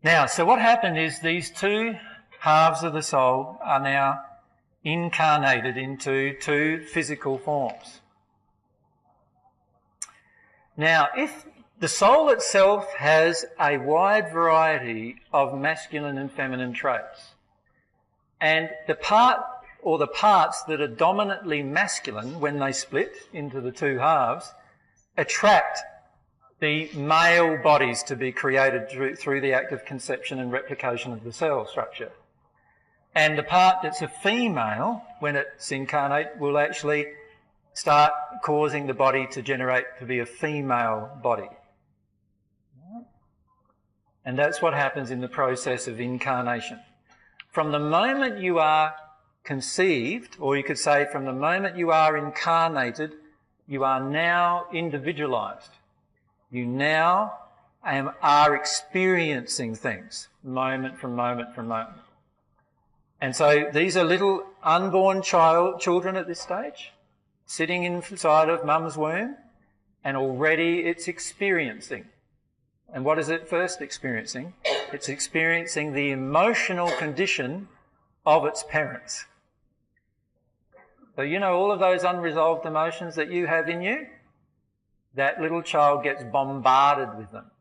Now, so what happened is these two halves of the soul are now incarnated into two physical forms. Now, if the soul itself has a wide variety of masculine and feminine traits, and the part or the parts that are dominantly masculine when they split into the two halves attract the male bodies to be created through the act of conception and replication of the cell structure. And the part that's a female, when it's incarnate, will actually start causing the body to generate to be a female body. And that's what happens in the process of incarnation. From the moment you are conceived, or you could say from the moment you are incarnated, you are now individualised. You now are experiencing things moment from moment from moment. And so these are little unborn children at this stage, sitting inside of mum's womb, and already it's experiencing. And what is it first experiencing? It's experiencing the emotional condition of its parents. So you know all of those unresolved emotions that you have in you? That little child gets bombarded with them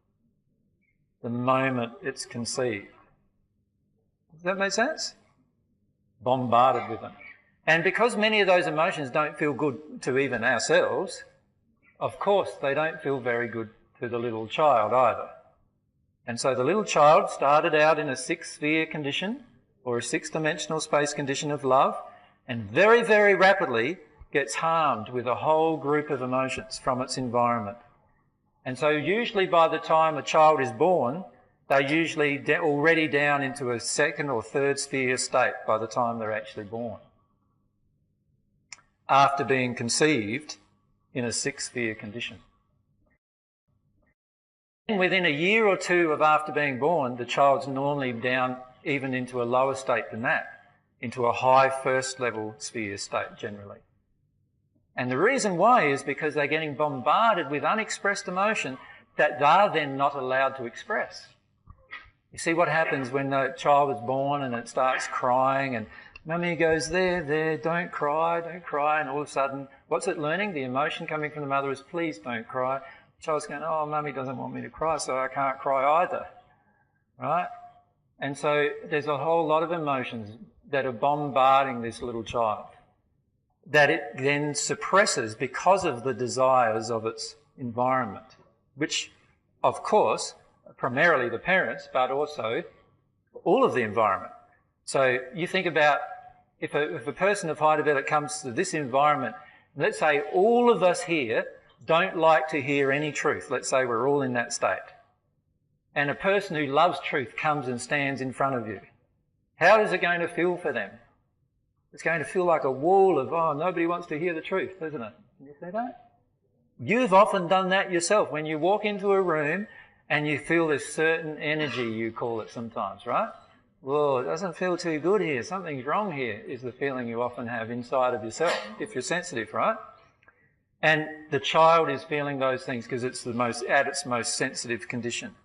the moment it's conceived. Does that make sense? Bombarded with them. And because many of those emotions don't feel good to even ourselves, of course they don't feel very good to the little child either. And so the little child started out in a six-sphere condition, or a six-dimensional space condition of love, and very, very rapidly gets harmed with a whole group of emotions from its environment. And so usually by the time a child is born, they're usually already down into a second or third sphere state by the time they're actually born, after being conceived in a six-sphere condition. And within a year or two of after being born, the child's normally down even into a lower state than that, into a high first-level sphere state generally. And the reason why is because they're getting bombarded with unexpressed emotion that they're then not allowed to express. You see what happens when the child is born and it starts crying and mummy goes, there, don't cry, and all of a sudden, what's it learning? The emotion coming from the mother is, please don't cry. The child's going, oh, mummy doesn't want me to cry, so I can't cry either, right? And so there's a whole lot of emotions that are bombarding this little child that it then suppresses because of the desires of its environment, which, of course, primarily the parents, but also all of the environment. So you think about if a person of high development comes to this environment, let's say all of us here don't like to hear any truth. Let's say we're all in that state. And a person who loves truth comes and stands in front of you. How is it going to feel for them? It's going to feel like a wall of, oh, nobody wants to hear the truth, isn't it? Can you see that? You've often done that yourself when you walk into a room and you feel this certain energy, you call it sometimes, right? Whoa, it doesn't feel too good here. Something's wrong here, is the feeling you often have inside of yourself, if you're sensitive, right? And the child is feeling those things because it's at its most sensitive condition.